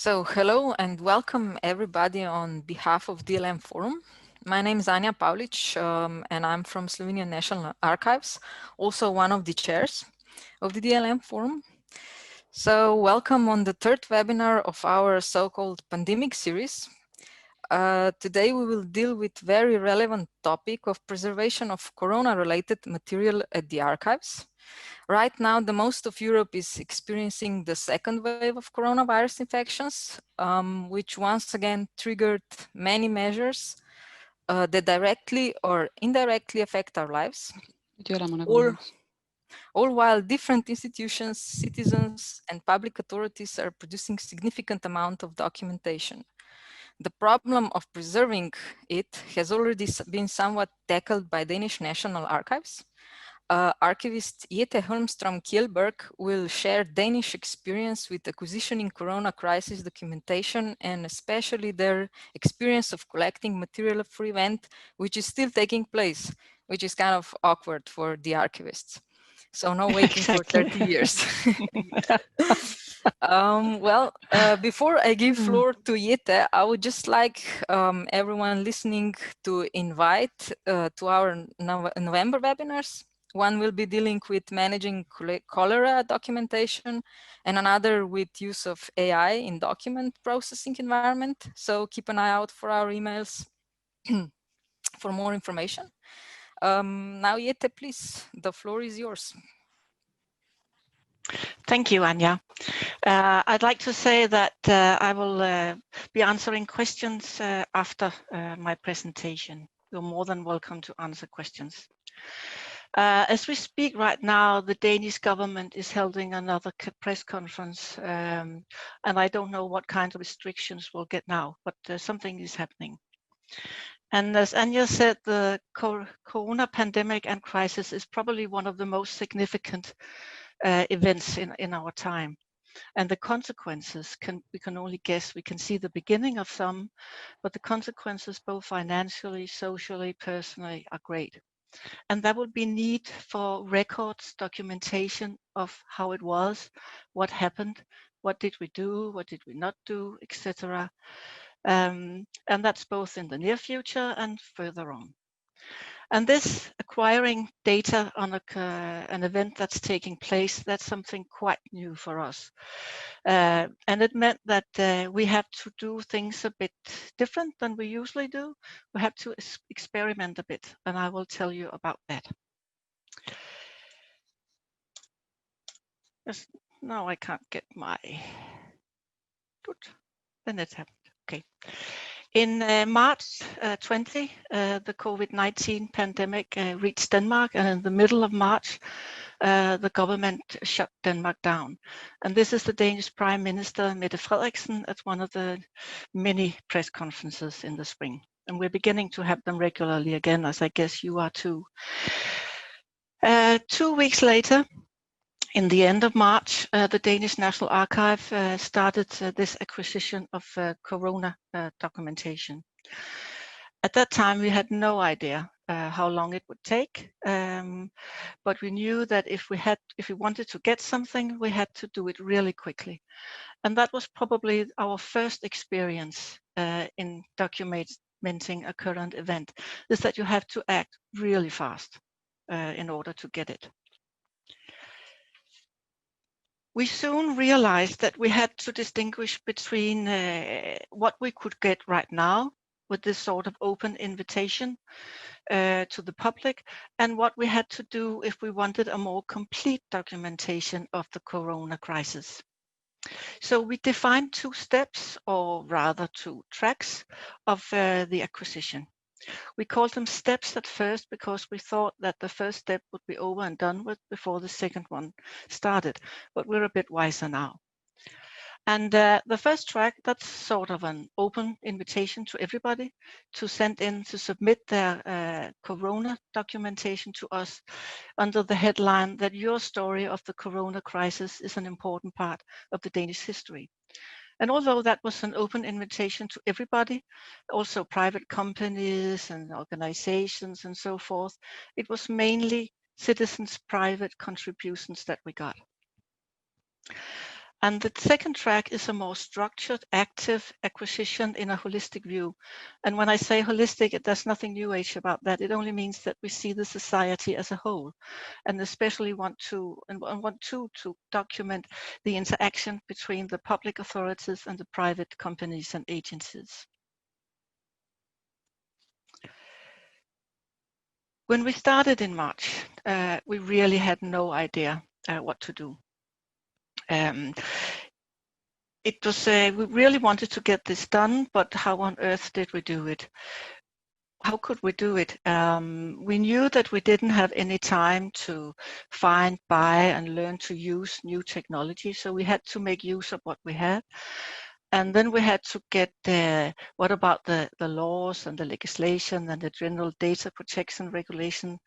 So hello and welcome everybody on behalf of DLM Forum. My name is Anja Pavlic and I'm from Slovenian National Archives, also one of the chairs of the DLM Forum. So welcome on the third webinar of our so-called pandemic series. Today we will deal with very relevant topic of preservation of corona-related material at the archives. Right now, the most of Europe is experiencing the second wave of coronavirus infections, which once again triggered many measures that directly or indirectly affect our lives, all while different institutions, citizens, and public authorities are producing significant amount of documentation. The problem of preserving it has already been somewhat tackled by Danish National Archives. Archivist Jette Kjellberg will share Danish experience with acquisitioning corona crisis documentation and especially their experience of collecting material for event, which is still taking place, which is kind of awkward for the archivists. So no waiting for 30 years. Before I give floor to Jette, I would just like everyone listening to invite to our November webinars. One will be dealing with managing cholera documentation and another with use of AI in document processing environment. So keep an eye out for our emails for more information. Now, Jette, please, the floor is yours. Thank you, Anja. I'd like to say that I will be answering questions after my presentation. You're more than welcome to answer questions. As we speak right now, the Danish government is holding another press conference, and I don't know what kind of restrictions we'll get now, but something is happening. And as Anja said, the corona pandemic and crisis is probably one of the most significant events in our time. And the consequences, we can only guess. We can see the beginning of some, but the consequences both financially, socially, personally are great. And there will be need for records, documentation of how it was, what happened, what did we do, what did we not do, etc. And that's both in the near future and further on. And this acquiring data on an event that's taking place, that's something quite new for us. And it meant that we have to do things a bit different than we usually do. We have to experiment a bit, and I will tell you about that. Yes, now I can't get my, good, then it happened, okay. In March 20, the COVID-19 pandemic reached Denmark, and in the middle of March, the government shut Denmark down. And this is the Danish Prime Minister, Mette Frederiksen, at one of the many press conferences in the spring. And we're beginning to have them regularly again, as I guess you are too. 2 weeks later, in the end of March, the Danish National Archive started this acquisition of corona documentation. At that time, we had no idea how long it would take, but we knew that if we wanted to get something, we had to do it really quickly. And that was probably our first experience in documenting a current event, is that you have to act really fast in order to get it. We soon realized that we had to distinguish between what we could get right now with this sort of open invitation to the public and what we had to do if we wanted a more complete documentation of the corona crisis. So we defined 2 steps, or rather 2 tracks of the acquisition. We called them steps at first because we thought that the first step would be over and done with before the second one started, but we're a bit wiser now. And the first track, that's sort of an open invitation to everybody to send in, to submit their corona documentation to us under the headline that your story of the corona crisis is an important part of the Danish history. And although that was an open invitation to everybody, also private companies and organizations and so forth, it was mainly citizens' private contributions that we got. And the second track is a more structured, active acquisition in a holistic view. And when I say holistic, there's nothing new age about that. It only means that we see the society as a whole, and especially want to document the interaction between the public authorities and the private companies and agencies. When we started in March, we really had no idea what to do. It was we really wanted to get this done, but how on earth did we do it? How could we do it? We knew that we didn't have any time to find, buy, and learn to use new technology, so we had to make use of what we had. And then we had to get what about the laws and the legislation and the general data protection regulation?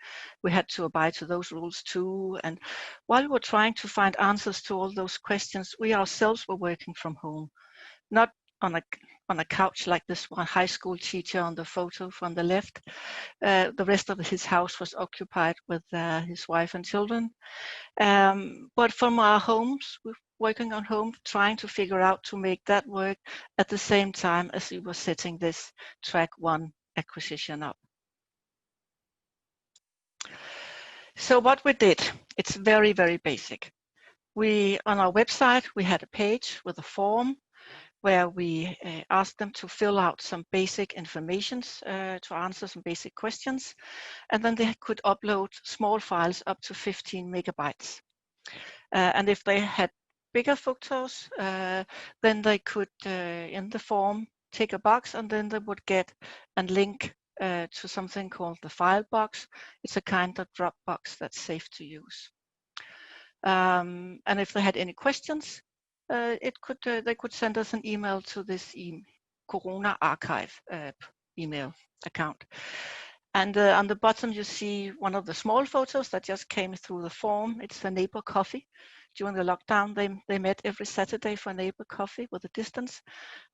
We had to abide to those rules too. And while we were trying to find answers to all those questions, we ourselves were working from home, not on a couch like this one high school teacher on the photo from the left. The rest of his house was occupied with his wife and children. But from our homes, we're working on home, trying to figure out to make that work at the same time as we were setting this track 1 acquisition up. So what we did, it's very, very basic. On our website, we had a page with a form where we asked them to fill out some basic information to answer some basic questions. And then they could upload small files up to 15 megabytes. And if they had bigger photos, then they could, in the form, tick a box, and then they would get a link to something called the file box. It's a kind of Dropbox that's safe to use. And if they had any questions, they could send us an email to this Corona Archive email account. And on the bottom, you see one of the small photos that just came through the form. It's the neighbor coffee. During the lockdown, they met every Saturday for neighbor coffee with a distance,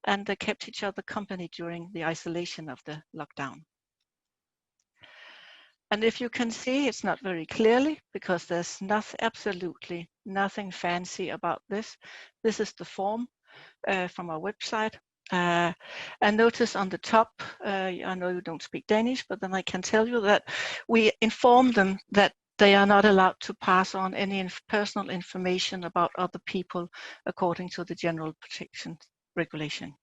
and they kept each other company during the isolation of the lockdown. And if you can see, it's not very clearly because there's absolutely nothing fancy about this. This is the form from our website. And notice on the top, I know you don't speak Danish, but then I can tell you that we inform them that they are not allowed to pass on any personal information about other people according to the General Protection Regulation.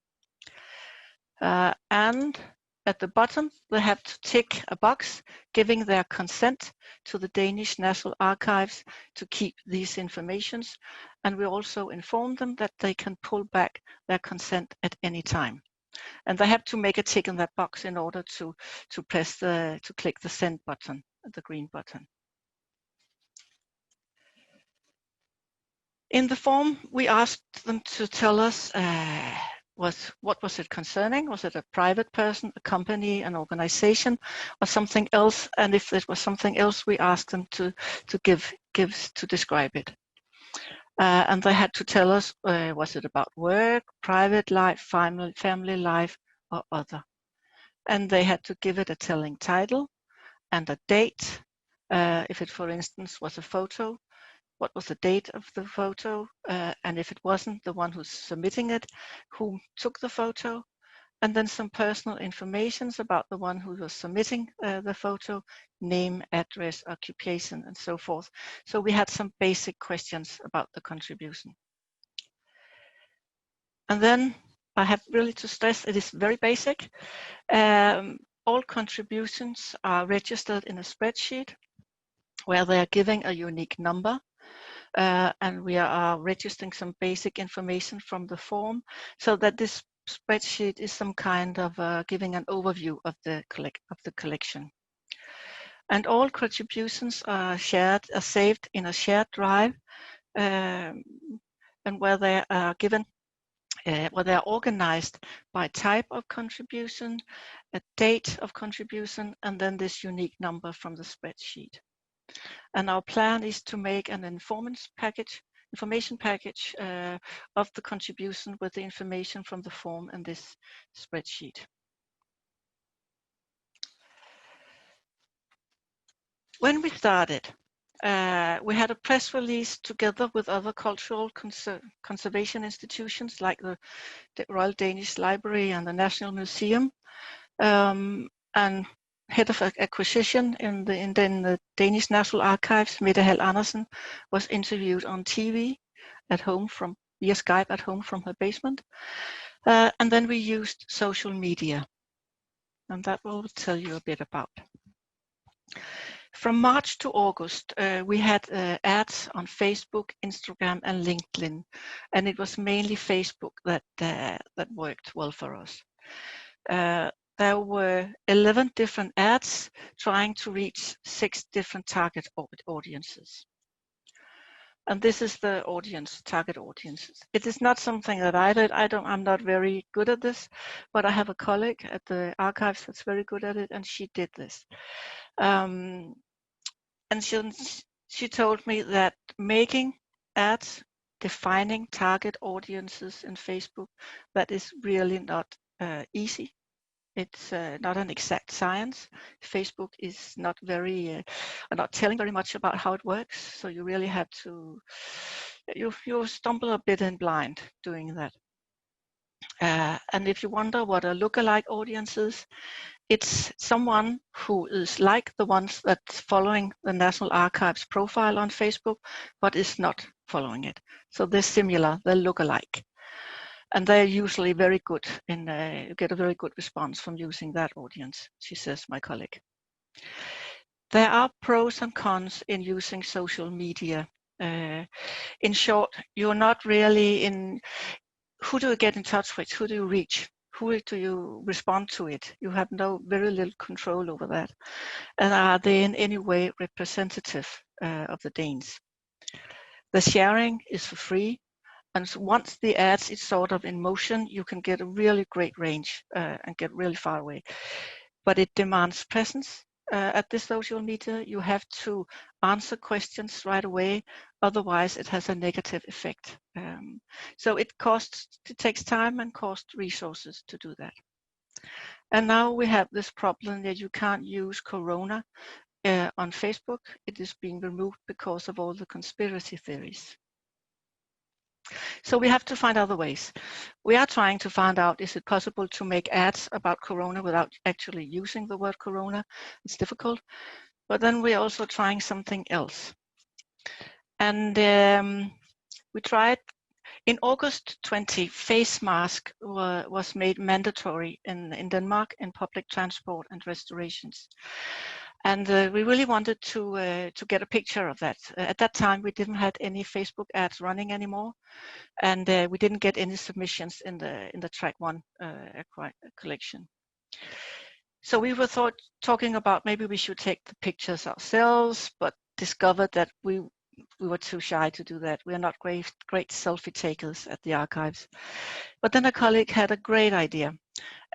And at the bottom, they have to tick a box giving their consent to the Danish National Archives to keep these informations. And we also inform them that they can pull back their consent at any time. And they have to make a tick in that box in order to click the send button, the green button. In the form, we asked them to tell us what was it concerning? Was it a private person, a company, an organization, or something else? And if it was something else, we asked them to describe it. And they had to tell us, was it about work, private life, family life, or other? And they had to give it a telling title and a date. If it, for instance, was a photo, what was the date of the photo, and if it wasn't the one who's submitting it, who took the photo, and then some personal information about the one who was submitting the photo, name, address, occupation, and so forth. So we had some basic questions about the contribution. And then I have really to stress it is very basic. All contributions are registered in a spreadsheet where they are giving a unique number. And we are registering some basic information from the form so that this spreadsheet is some kind of giving an overview of the collection. And all contributions are saved in a shared drive, and where they are given, where they are organized by type of contribution, a date of contribution, and then this unique number from the spreadsheet. And our plan is to make an information package of the contribution with the information from the form and this spreadsheet. When we started, We had a press release together with other cultural conservation institutions like the Royal Danish Library and the National Museum, and head of acquisition in the Danish National Archives, Jette H was interviewed on TV at home via Skype at home from her basement. And then we used social media, and that we'll tell you a bit about. From March to August, we had ads on Facebook, Instagram, and LinkedIn, and it was mainly Facebook that worked well for us. There were 11 different ads trying to reach 6 different target audiences. And this is the target audiences. It is not something that I did. I'm not very good at this, but I have a colleague at the archives that's very good at it, and she did this. And she told me that making ads, defining target audiences in Facebook, that is really not easy. It's not an exact science. Facebook is not telling very much about how it works. So you really have to, you stumble a bit in blind doing that. And if you wonder what a lookalike audience is, it's someone who is like the ones that's following the National Archives profile on Facebook, but is not following it. So they're similar, they're lookalike. And they're usually very good you get a very good response from using that audience, she says, my colleague. There are pros and cons in using social media. In short, you're not really who do you get in touch with? Who do you reach? Who do you respond to it? You have very little control over that. And are they in any way representative of the Danes? The sharing is for free. And once the ads is sort of in motion, you can get a really great range and get really far away. But it demands presence at this social media. You have to answer questions right away, otherwise it has a negative effect. So it takes time and costs resources to do that. And now we have this problem that you can't use Corona on Facebook. It is being removed because of all the conspiracy theories. So we have to find other ways. We are trying to find out, is it possible to make ads about Corona without actually using the word Corona? It's difficult. But then we're also trying something else. And we tried, in August 20, face mask was made mandatory in Denmark in public transport and restaurations. And we really wanted to get a picture of that. At that time, we didn't have any Facebook ads running anymore, and we didn't get any submissions in the track 1 collection. So we were talking about maybe we should take the pictures ourselves, but discovered that we were too shy to do that. We are not great selfie takers at the archives. But then a colleague had a great idea,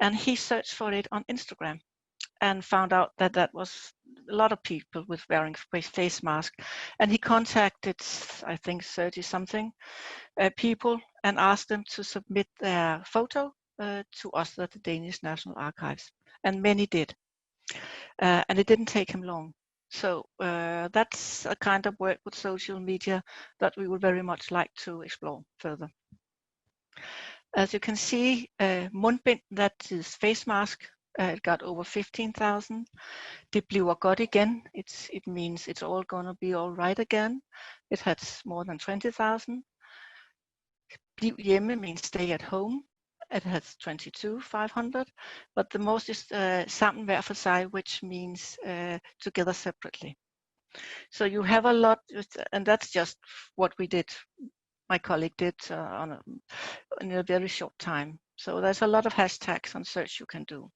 and he searched for it on Instagram and found out that that was a lot of people with wearing face masks. And he contacted, I think, 30-something people and asked them to submit their photo to us at the Danish National Archives. And many did. And it didn't take him long. So that's a kind of work with social media that we would very much like to explore further. As you can see, mundbind, that is face mask, it got over 15,000. Det bliver godt igen. It means it's all going to be all right again. It has more than 20,000. Bliv hjemme means stay at home. It has 22,500. But the most is sammen hver for sig, which means together separately. So you have a lot, and that's just what we did. My colleague did in a very short time. So there's a lot of hashtags on search you can do.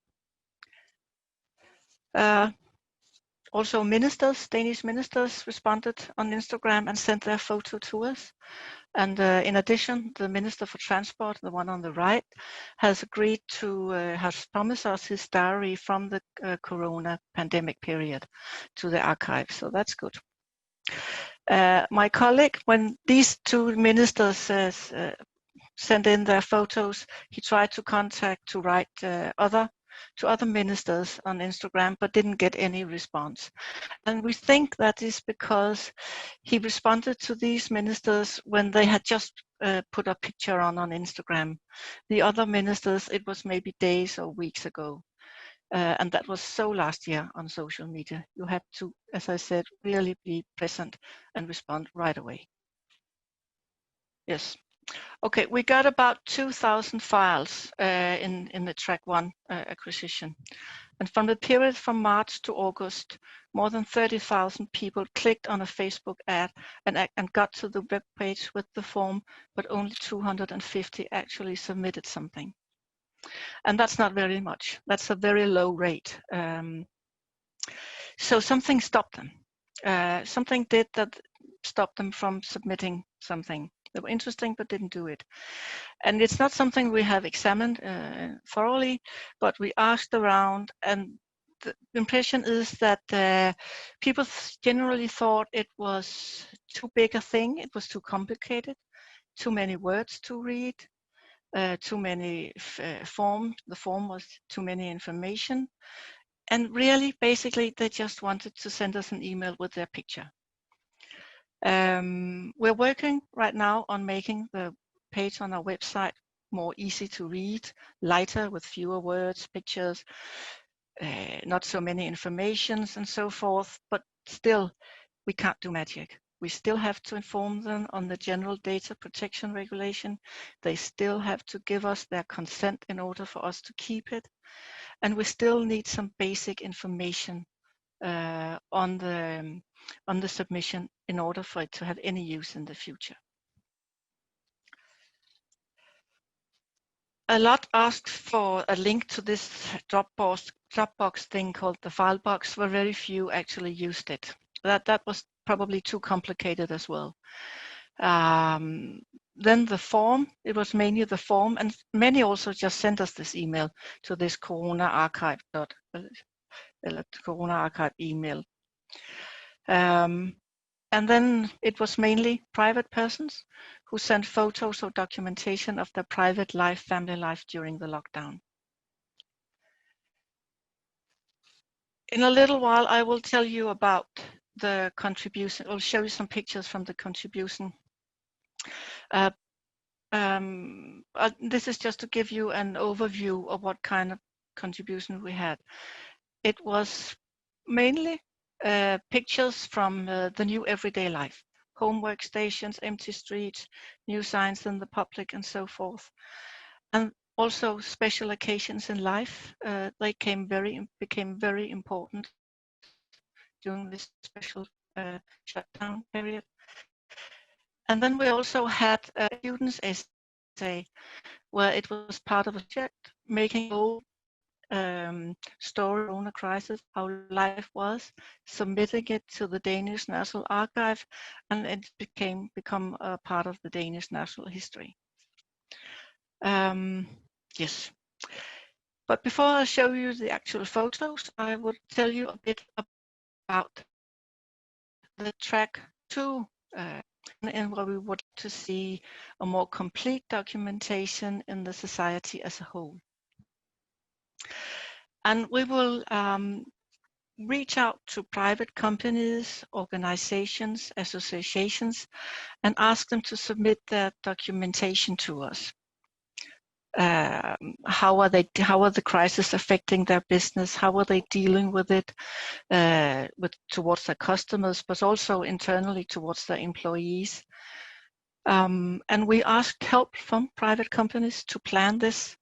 Also ministers, Danish ministers responded on Instagram and sent their photo to us. And in addition, the Minister for Transport, the one on the right, has agreed to, has promised us his diary from the Corona pandemic period to the archive. So that's good. My colleague, when these two ministers sent in their photos, he tried to write other to other ministers on Instagram, but didn't get any response. And we think that is because he responded to these ministers when they had just put a picture on Instagram. The other ministers, it was maybe days or weeks ago. And that was so last year on social media. You have to, as I said, really be present and respond right away. Yes. Okay, we got about 2,000 files in the track 1 acquisition. And from the period from March to August, more than 30,000 people clicked on a Facebook ad and got to the web page with the form, but only 250 actually submitted something. And that's not very much. That's a very low rate. So something stopped them. Something did that stopped them from submitting something. They were interesting, but didn't do it. And it's not something we have examined thoroughly, but we asked around, and the impression is that people generally thought it was too big a thing, it was too complicated, too many words to read, too many forms, the form was too many information, and really, basically, they just wanted to send us an email with their picture. We're working right now on making the page on our website more easy to read, lighter with fewer words, pictures, not so many informations and so forth, but still we can't do magic. We still have to inform them on the general data protection regulation. They still have to give us their consent in order for us to keep it. And we still need some basic information on the submission in order for it to have any use in the future. A lot asked for a link to this Dropbox thing called the file box, where very few actually used it. That was probably too complicated as well. Then the form, it was mainly the form, and many also just sent us this email to this Corona Archive Corona Archive email. And then it was mainly private persons who sent photos or documentation of their private life, family life during the lockdown. In a little while, I will tell you about the contribution. I'll show you some pictures from the contribution. This is just to give you an overview of what kind of contribution we had. It was mainly pictures from the new everyday life, home workstations, empty streets, new signs in the public, and so forth. And also special occasions in life. They became very important during this special shutdown period. And then we also had a student's essay where it was part of a project making whole story of Corona crisis, how life was, submitting it to the Danish National Archive, and it become a part of the Danish national history. Yes. But before I show you the actual photos, I would tell you a bit about the track 2, and where we would like to see a more complete documentation in the society as a whole. And we will reach out to private companies, organizations, associations, and ask them to submit their documentation to us. How are the crisis affecting their business? How are they dealing with it towards their customers, but also internally towards their employees? And we asked help from private companies to plan this.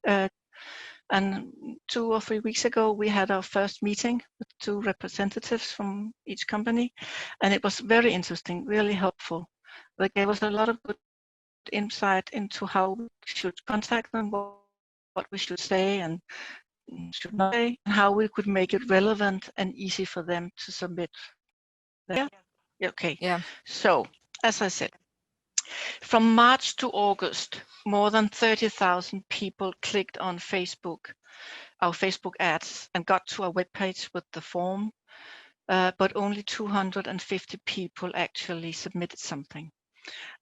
And 2 or 3 weeks ago, we had our first meeting with 2 representatives from each company, and it was very interesting, really helpful. They gave us a lot of good insight into how we should contact them, what we should say and should not say, and how we could make it relevant and easy for them to submit. Yeah? Okay. Yeah. So, as I said, from March to August, more than 30,000 people clicked on our Facebook ads, and got to our webpage with the form, but only 250 people actually submitted something.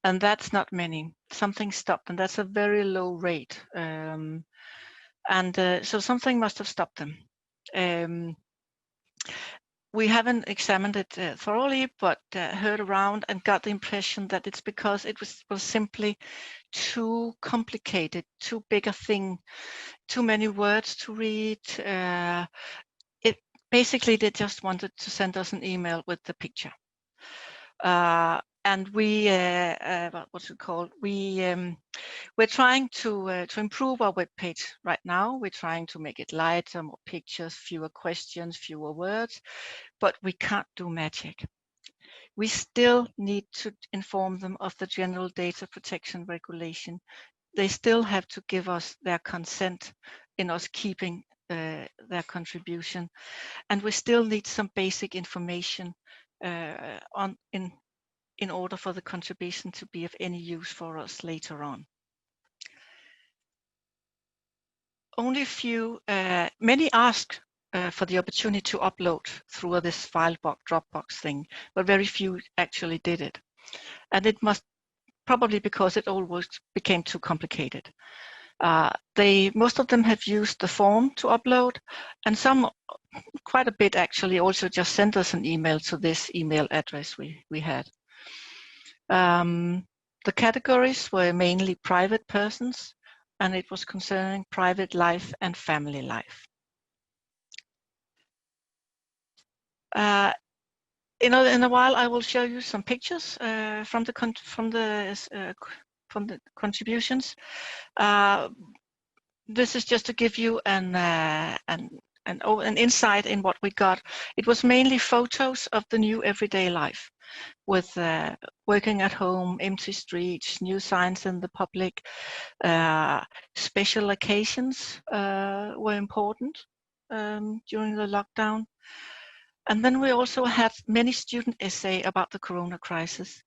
And that's not many. Something stopped, and that's a very low rate. And so something must have stopped them. We haven't examined it thoroughly, but heard around and got the impression that it's because it was simply too complicated, too big a thing, too many words to read. It basically, they just wanted to send us an email with the picture. And we, what's it called? We're trying to improve our webpage right now. We're trying to make it lighter, more pictures, fewer questions, fewer words, but we can't do magic. We still need to inform them of the general data protection regulation. They still have to give us their consent in us keeping their contribution, and we still need some basic information in order for the contribution to be of any use for us later on. Only few, many ask for the opportunity to upload through this file box, Dropbox thing, but very few actually did it. And it must probably because it always became too complicated. Most of them have used the form to upload, and some, quite a bit actually, also just sent us an email to this email address we had. The categories were mainly private persons, and it was concerning private life and family life. In a while, I will show you some pictures from the contributions. This is just to give you an insight in what we got. It was mainly photos of the new everyday life, with working at home, empty streets, new signs in the public. Special occasions were important during the lockdown. And then we also had many student essays about the Corona crisis.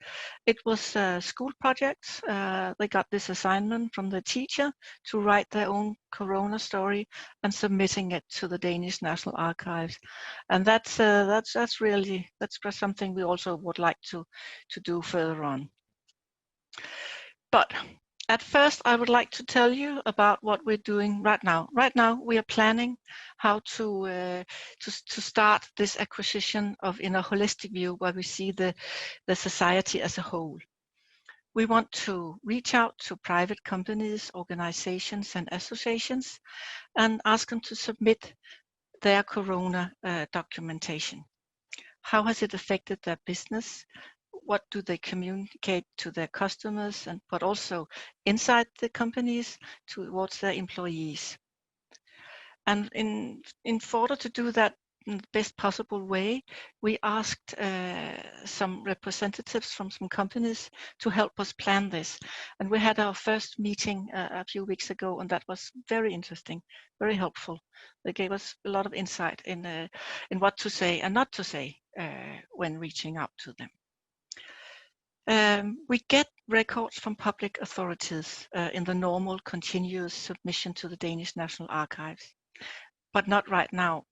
It was school projects. They got this assignment from the teacher to write their own Corona story and submitting it to the Danish National Archives. And that's something we also would like to do further on. But at first, I would like to tell you about what we're doing right now. Right now, we are planning how to start this acquisition in a holistic view, where we see the society as a whole. We want to reach out to private companies, organizations, and associations, and ask them to submit their Corona documentation. How has it affected their business? What do they communicate to their customers, but also inside the companies towards their employees? And in order to do that in the best possible way, we asked some representatives from some companies to help us plan this. And we had our first meeting a few weeks ago, and that was very interesting, very helpful. They gave us a lot of insight in what to say and not to say when reaching out to them. We get records from public authorities in the normal continuous submission to the Danish National Archives, but not right now.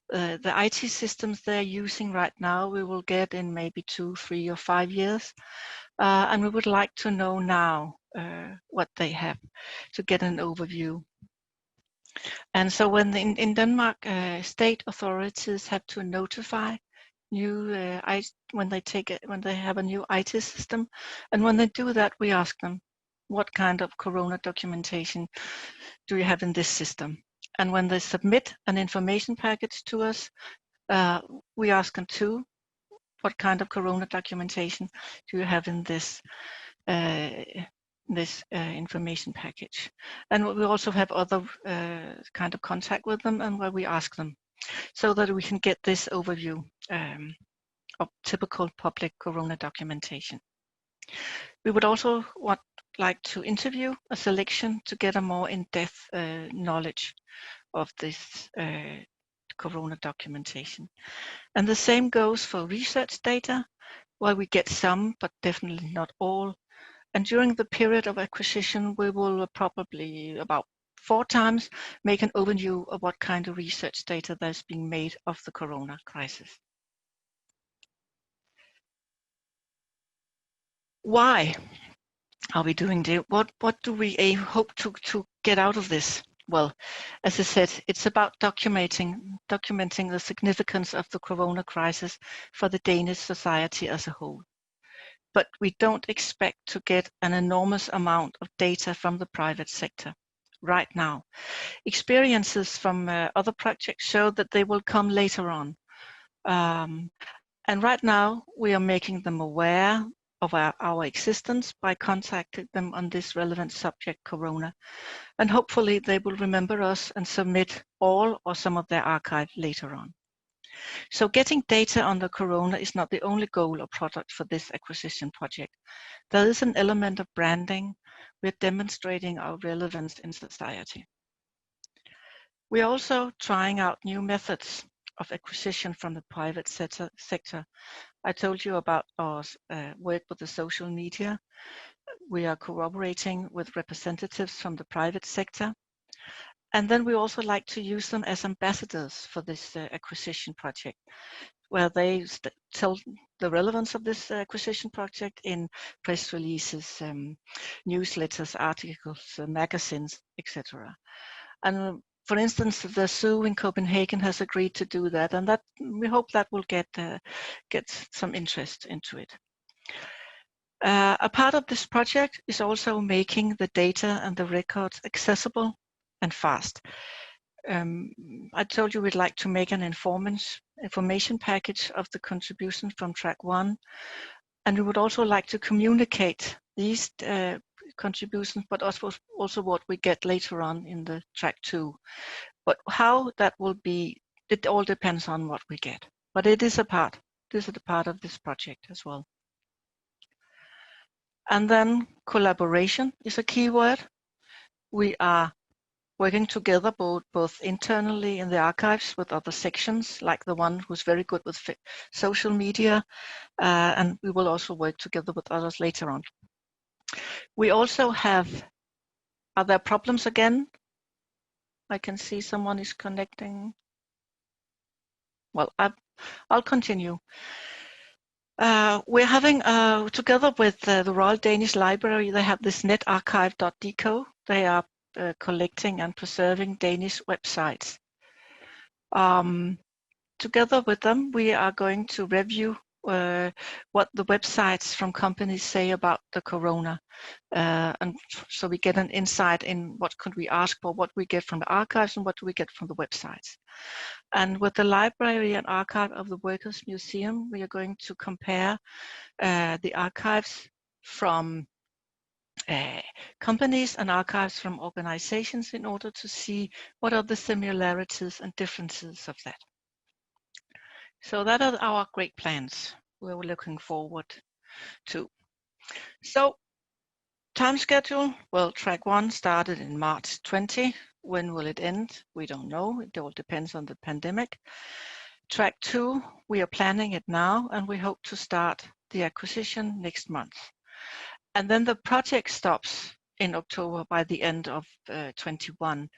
The IT systems they're using right now, we will get in maybe 2, 3, or 5 years, and we would like to know now what they have to get an overview. And so when in Denmark, state authorities have to notify new when they have a new IT system, and when they do that, we ask them, what kind of Corona documentation do you have in this system? And when they submit an information package to us, we ask them too, what kind of Corona documentation do you have in this information package? And we also have other kind of contact with them, and where we ask them, so that we can get this overview of typical public Corona documentation. We would also like to interview a selection to get a more in-depth knowledge of this Corona documentation. And the same goes for research data, where we get some, but definitely not all. And during the period of acquisition, we will probably about 4 times make an overview of what kind of research data that's being made of the Corona crisis. Why are we doing this? What do we hope to get out of this? well, as I said, it's about documenting the significance of the corona crisis for the Danish society as a whole. But we don't expect to get an enormous amount of data from the private sector right now. Experiences from other projects show that they will come later on. And right now, we are making them aware of our existence by contacting them on this relevant subject, corona. And hopefully they will remember us and submit all or some of their archive later on. So getting data on the corona is not the only goal or product for this acquisition project. There is an element of branding. We're demonstrating our relevance in society. We're also trying out new methods of acquisition from the private sector. I told you about our work with the social media. We are cooperating with representatives from the private sector. And then we also like to use them as ambassadors for this acquisition project, where they tell the relevance of this acquisition project in press releases, newsletters, articles, magazines, etc. And for instance, the zoo in Copenhagen has agreed to do that, and that we hope that will get some interest into it. A part of this project is also making the data and the records accessible and fast. I told you we'd like to make an information package of the contributions from track 1, and we would also like to communicate these contributions, but also what we get later on in the track 2. But how that will be, it all depends on what we get. But it is a part. This is a part of this project as well. And then collaboration is a key word. We are working together both internally in the archives with other sections, like the one who's very good with social media, and we will also work together with others later on. We also have, are there problems again? I can see someone is connecting. Well, I'll continue. We're having, together with the Royal Danish Library, they have this netarchive.dk. They are collecting and preserving Danish websites. Together with them, we are going to review what the websites from companies say about the corona. And so we get an insight in what could we ask for, what we get from the archives and what do we get from the websites. And with the library and archive of the Workers' Museum, we are going to compare the archives from companies and archives from organizations in order to see what are the similarities and differences of that. So that are our great plans we're looking forward to. So time schedule, well, track 1 started in March 20. When will it end? We don't know. It all depends on the pandemic. Track 2, we are planning it now, and we hope to start the acquisition next month. And then the project stops in October by the end of 21.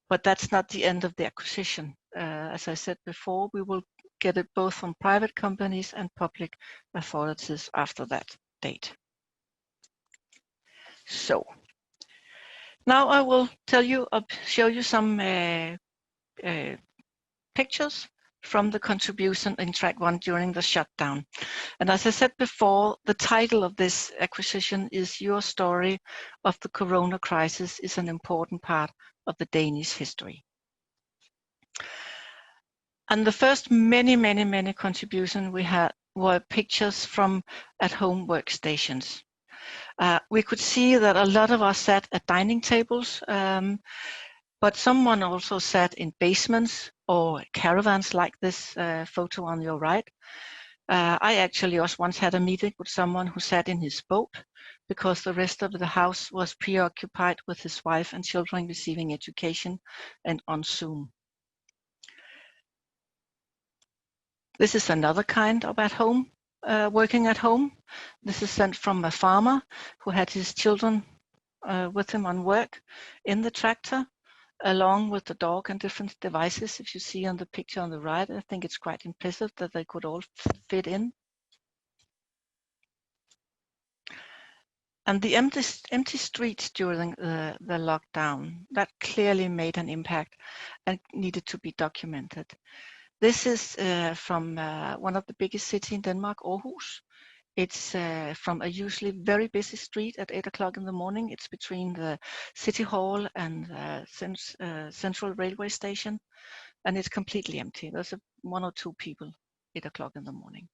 But that's not the end of the acquisition. As I said before, we will get it both from private companies and public authorities after that date. So now I will show you some pictures from the contribution in track 1 during the shutdown. And as I said before, the title of this acquisition is Your Story of the Corona Crisis is an Important Part of the Danish History. And the first many contributions we had were pictures from at-home workstations. We could see that a lot of us sat at dining tables, but someone also sat in basements or caravans like this photo on your right. I actually once had a meeting with someone who sat in his boat because the rest of the house was preoccupied with his wife and children receiving education and on Zoom. This is another kind of at-home, working at home. This is sent from a farmer who had his children with him on work in the tractor, along with the dog and different devices. If you see on the picture on the right, I think it's quite impressive that they could all fit in. And the empty streets during the lockdown, that clearly made an impact and needed to be documented. This is from one of the biggest cities in Denmark, Aarhus. It's from a usually very busy street at 8 o'clock in the morning. It's between the city hall and central railway station, and it's completely empty. There's one or two people 8 o'clock in the morning.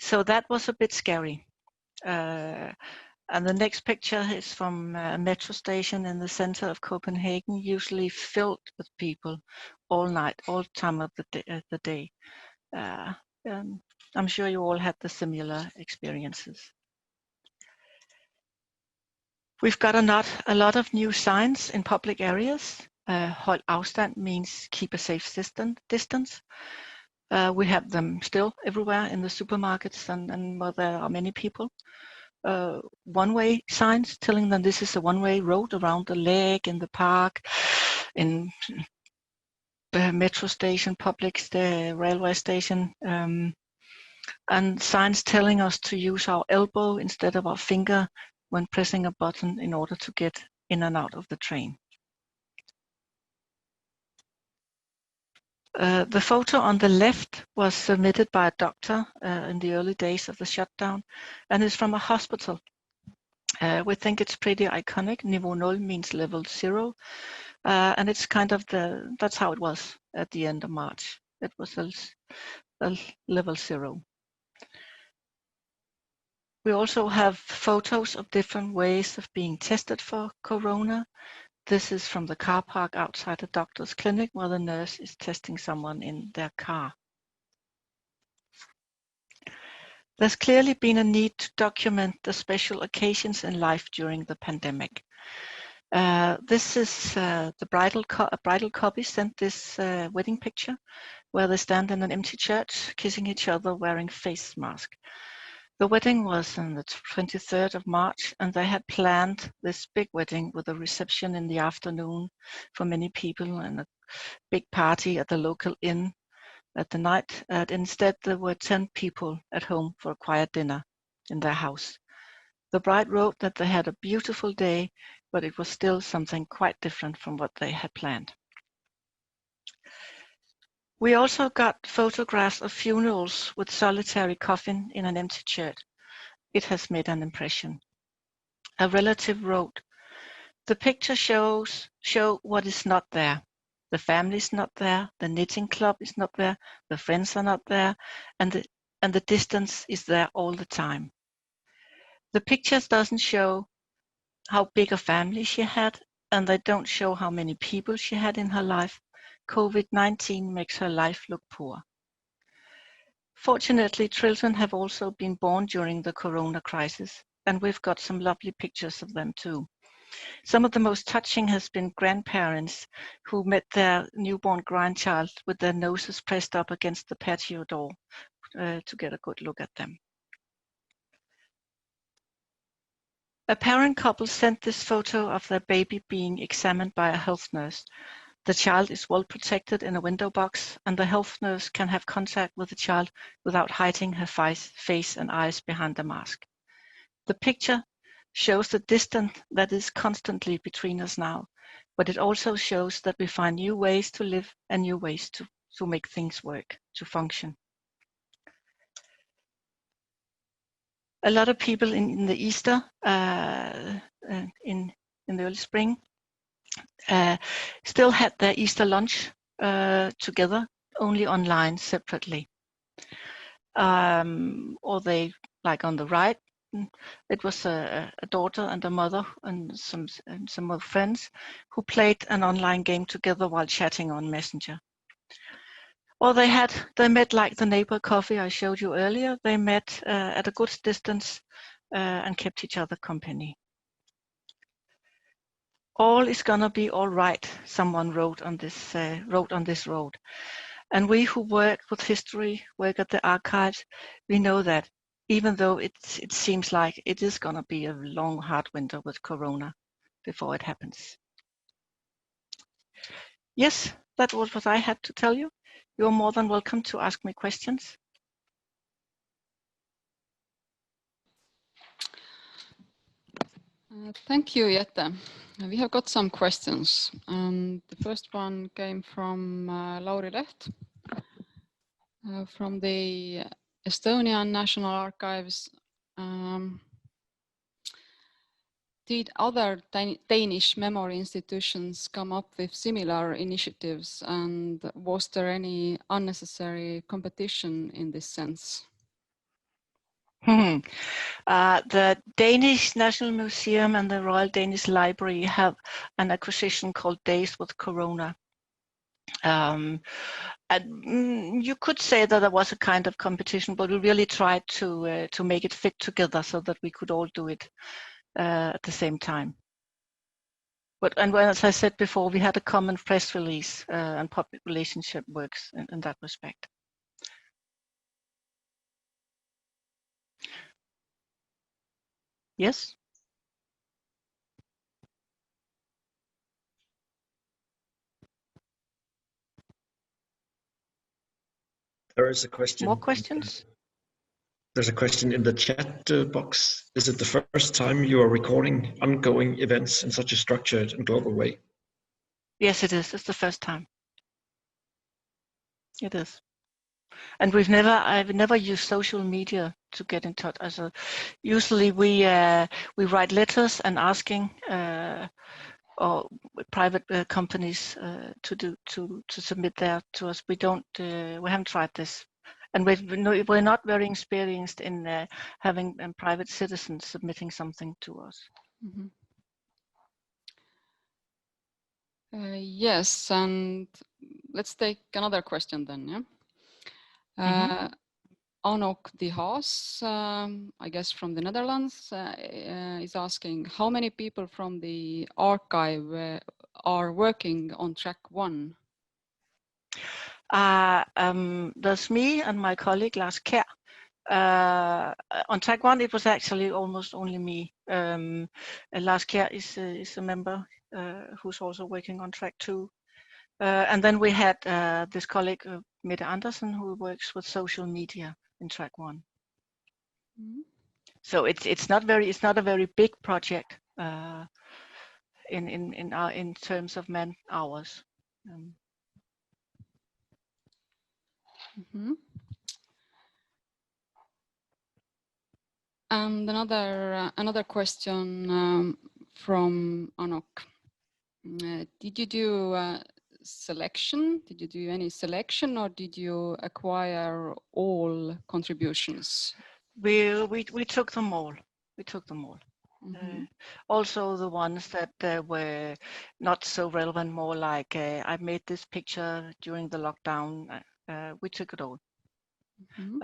So that was a bit scary. And the next picture is from a metro station in the center of Copenhagen, usually filled with people all night, all time of the day. I'm sure you all had the similar experiences. We've got a lot of new signs in public areas. Hold afstand means keep a safe distance. We have them still everywhere in the supermarkets and where there are many people. One-way signs telling them this is a one-way road around the lake, in the park, in the metro station, railway station, and signs telling us to use our elbow instead of our finger when pressing a button in order to get in and out of the train. The photo on the left was submitted by a doctor in the early days of the shutdown and is from a hospital. We think it's pretty iconic. Niveau 0 means level 0, and it's kind of that's how it was at the end of March. It was a level 0. We also have photos of different ways of being tested for corona. This is from the car park outside the doctor's clinic where the nurse is testing someone in their car. There's clearly been a need to document the special occasions in life during the pandemic. This is a bridal couple sent this wedding picture where they stand in an empty church kissing each other wearing face masks. The wedding was on the 23rd of March, and they had planned this big wedding with a reception in the afternoon for many people and a big party at the local inn at the night. And instead, there were 10 people at home for a quiet dinner in their house. The bride wrote that they had a beautiful day, but it was still something quite different from what they had planned. We also got photographs of funerals with solitary coffin in an empty church. It has made an impression. A relative wrote, "The picture show what is not there. The family is not there, the knitting club is not there, the friends are not there, and the distance is there all the time. The pictures doesn't show how big a family she had, and they don't show how many people she had in her life. COVID-19 makes her life look poor." Fortunately, children have also been born during the corona crisis, and we've got some lovely pictures of them too. Some of the most touching has been grandparents who met their newborn grandchild with their noses pressed up against the patio door to get a good look at them. A parent couple sent this photo of their baby being examined by a health nurse. The child is well protected in a window box, and the health nurse can have contact with the child without hiding her face and eyes behind the mask. The picture shows the distance that is constantly between us now, but it also shows that we find new ways to live and new ways to make things work, to function. A lot of people in the Easter, in the early spring, still had their Easter lunch together, only online separately. Or they, like on the right, it was a daughter and a mother and some of friends who played an online game together while chatting on Messenger. Or they met like the neighbor coffee I showed you earlier. They met at a good distance and kept each other company. All is gonna be all right, someone wrote on this road. And we who work with history, work at the archives, we know that even though it seems like it is gonna be a long, hard winter with Corona before it happens. Yes, that was what I had to tell you. You're more than welcome to ask me questions. Thank you, Jette. We have got some questions. The first one came from Lauri Leht from the Estonian National Archives. Did other Danish memory institutions come up with similar initiatives, and was there any unnecessary competition in this sense? The Danish National Museum and the Royal Danish Library have an acquisition called Days with Corona. And you could say that there was a kind of competition, but we really tried to make it fit together so that we could all do it at the same time. And as I said before, we had a common press release and public relationship works in that respect. Yes? There is a question. More questions? There's a question in the chat box. Is it the first time you are recording ongoing events in such a structured and global way? Yes, it is. It's the first time. It is. And I've never used social media to get in touch. Usually we write letters and asking or private companies to submit there to us. We haven't tried this. And we're not very experienced in having private citizens submitting something to us. Mm-hmm. Yes, and let's take another question then. Yeah. Anok de Haas, I guess from the Netherlands, is asking how many people from the archive are working on track 1? There's me and my colleague Lars Kjær. On track 1, it was actually almost only me. Lars Kjær is a member who's also working on track 2. And then we had this colleague, Mette Andersen, who works with social media in track 1. Mm-hmm. So it's not a very big project in terms of man hours. Mm-hmm. And another question from Anok. Did you do selection? Did you do any selection, or did you acquire all contributions? We took them all. We took them all. Mm-hmm. Also the ones that were not so relevant, more like I made this picture during the lockdown. We took it all. Mm-hmm.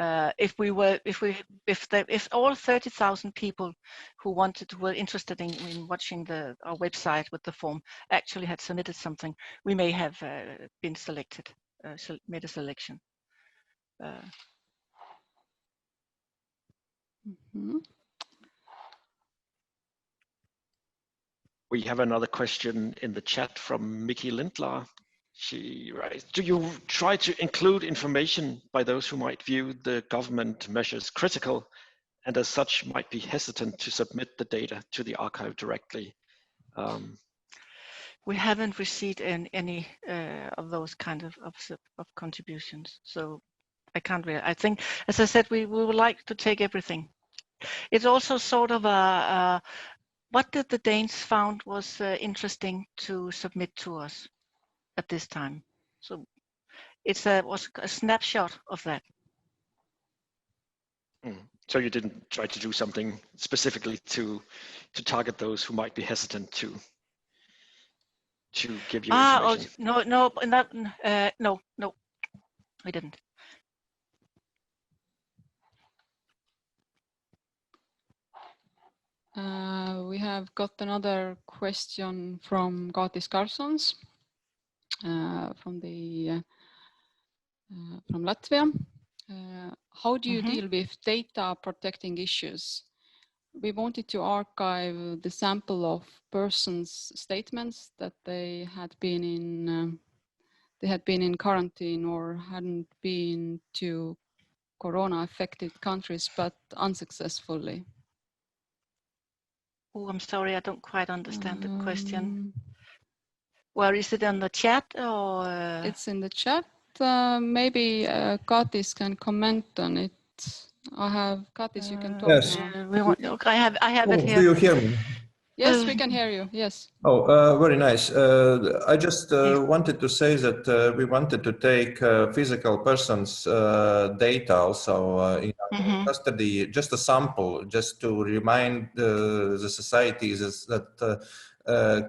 If all 30,000 people who were interested in watching our website with the form actually had submitted something, we may have been selected, made a selection. Mm-hmm. We have another question in the chat from Mickey Lindlar. She writes, do you try to include information by those who might view the government measures critical and as such might be hesitant to submit the data to the archive directly? We haven't received any of those kind of contributions, so I can't really. I think, as I said, we would like to take everything. It's also sort of what did the Danes found was interesting to submit to us at this time. So it was a snapshot of that. So you didn't try to do something specifically to target those who might be hesitant to give you information? No, we didn't. We have got another question from Gatis Carlsons from Latvia. How do you deal with data protecting issues? We wanted to archive the sample of persons' statements that they had been in quarantine or hadn't been to corona-affected countries, but unsuccessfully. Oh, I'm sorry, I don't quite understand the question. Where is it on the chat or? It's in the chat. Maybe Katis can comment on it. Katis, you can talk yes. now. I have it here. Do you hear me? Yes, we can hear you. Yes. Oh, very nice. I just wanted to say that we wanted to take physical persons' data also in our custody, just a sample, just to remind the societies that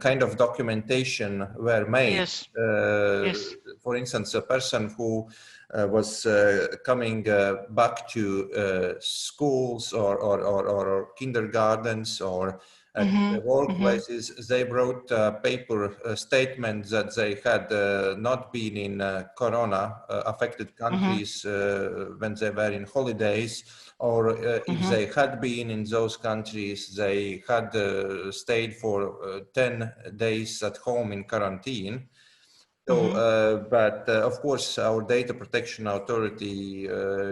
kind of documentation were made. Yes. Yes. For instance, a person who was coming back to schools or kindergartens or at the workplaces, they wrote a paper statement that they had not been in corona affected countries when they were in holidays, or if they had been in those countries, they had stayed for 10 days at home in quarantine. So, but of course, our data protection authority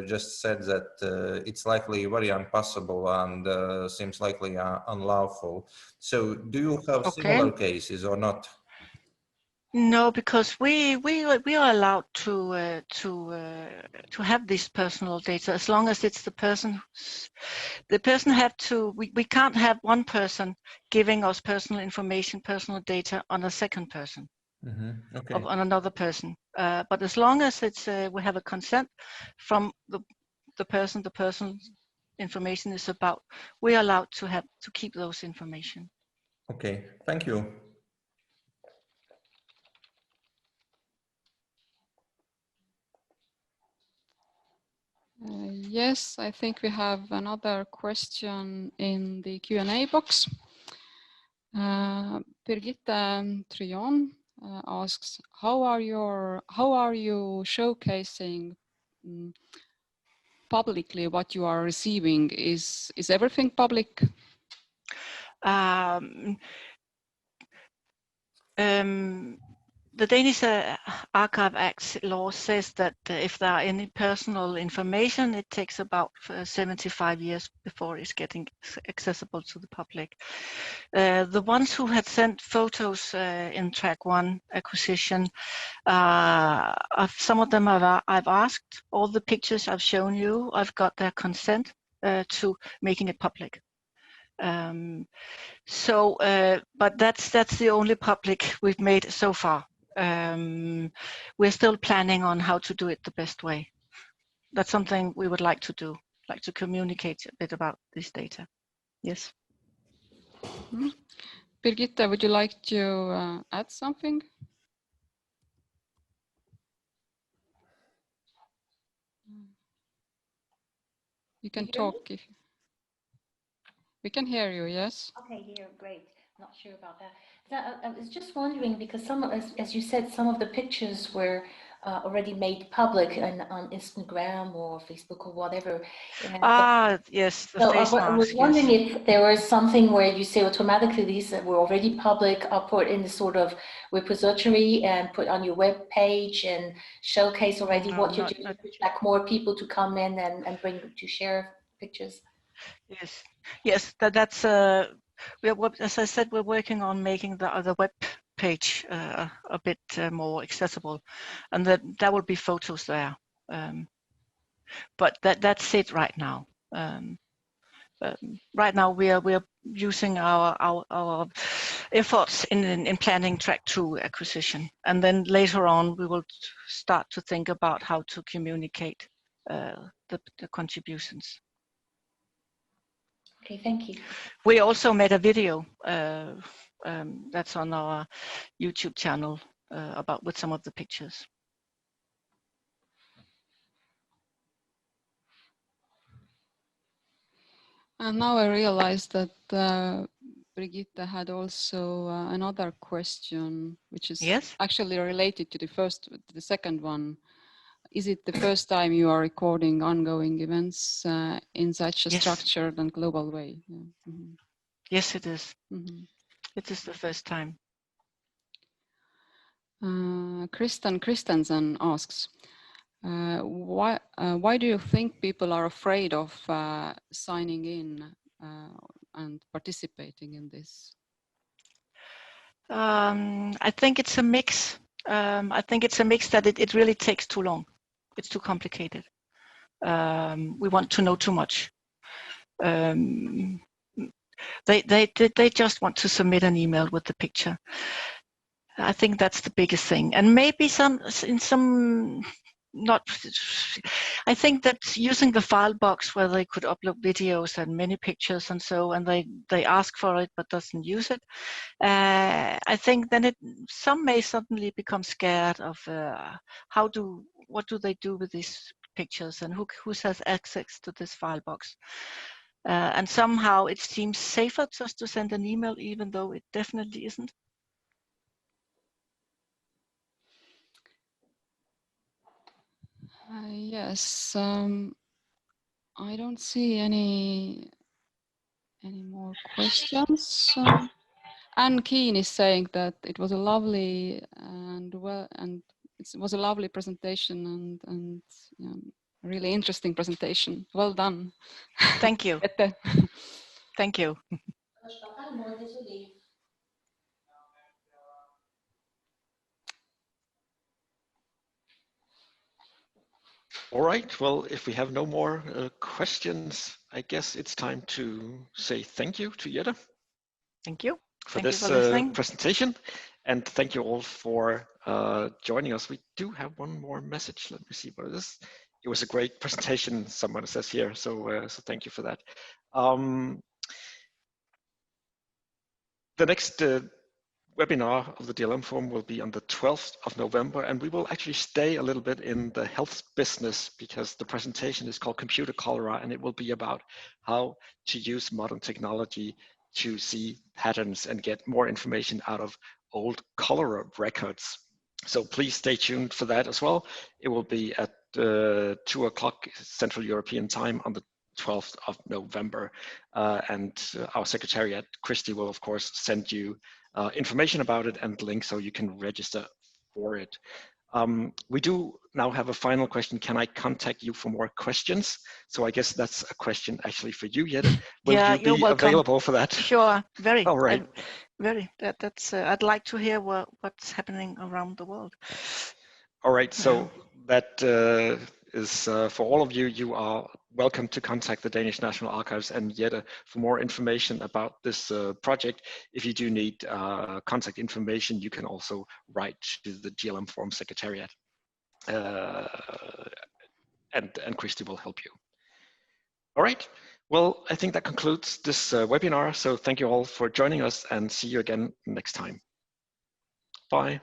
just said that it's likely very impossible and seems likely unlawful. So, do you have similar cases or not? No, because we are allowed to have this personal data as long as it's the person. The person have to. We can't have one person giving us personal information, personal data on a second person. Okay. On another person, but as long as it's we have a consent from the person, the person's information is about, we're allowed to keep those information. Okay, thank you. Yes, I think we have another question in the Q&A box. Birgitte Trion asks, how are you showcasing publicly what you are receiving? Is everything public? The Danish Archive Act law says that if there are any personal information, it takes about 75 years before it's getting accessible to the public. The ones who had sent photos in track 1 acquisition, some of them I've asked. All the pictures I've shown you, I've got their consent to making it public. But that's the only public we've made so far. We're still planning on how to do it the best way. That's something we would like to do, like to communicate a bit about this data. Yes. Birgitte, would you like to add something? You can talk if we can hear you. Yes. Okay, here, great. Not sure about that. I was just wondering because as you said, some of the pictures were already made public on Instagram or Facebook or whatever. Yes. So I was wondering if there was something where you say automatically these were already public, are put in the sort of repository and put on your web page and showcase already what you're doing to attract more people to come in and bring to share pictures. Yes. That's as I said, we're working on making the other web page a bit more accessible, and that will be photos there. But that's it right now. Right now we are using our efforts in planning track 2 acquisition, and then later on we will start to think about how to communicate the contributions. Okay, thank you. We also made a video that's on our YouTube channel with some of the pictures. And now I realize that Birgitte had also another question, which is actually related to the second one. Is it the first time you are recording ongoing events in such a structured and global way? Yeah. Yes, it is. It is the first time. Kristen Christensen asks, why do you think people are afraid of signing in and participating in this? I think it's a mix. I think it's a mix that it really takes too long. It's too complicated. We want to know too much. They just want to submit an email with the picture. I think that's the biggest thing, and maybe not. I think that using the file box where they could upload videos and many pictures and so, and they ask for it but doesn't use it. I think then some may suddenly become scared of what do they do with these pictures and who has access to this file box. And somehow it seems safer just to send an email, even though it definitely isn't. Yes, I don't see any more questions. Anne Keen is saying that it was a lovely and it was a lovely presentation and really interesting presentation. Well done. Thank you. Thank you. All right, well, if we have no more questions, I guess it's time to say thank you to Jette. Thank you. For this presentation, and thank you all for joining us. We do have one more message. Let me see what it is. It was a great presentation, someone says here, so thank you for that. The next webinar of the DLM Forum will be on the 12th of November, and we will actually stay a little bit in the health business because the presentation is called Computer Cholera, and it will be about how to use modern technology to see patterns and get more information out of old cholera records. So please stay tuned for that as well. It will be at 2 o'clock Central European time on the 12th of November. And our secretariat, Christy, will of course send you information about it and links so you can register for it. We do now have a final question. Can I contact you for more questions? So I guess that's a question actually for you, Jette. Will you be available for that? Sure, very. All right. Very. That's. I'd like to hear what's happening around the world. All right. So that is for all of you. You are welcome to contact the Danish National Archives and Jette for more information about this project. If you do need contact information, you can also write to the DLM Forum Secretariat, and Christy will help you. All right. Well, I think that concludes this webinar. So thank you all for joining us, and see you again next time. Bye.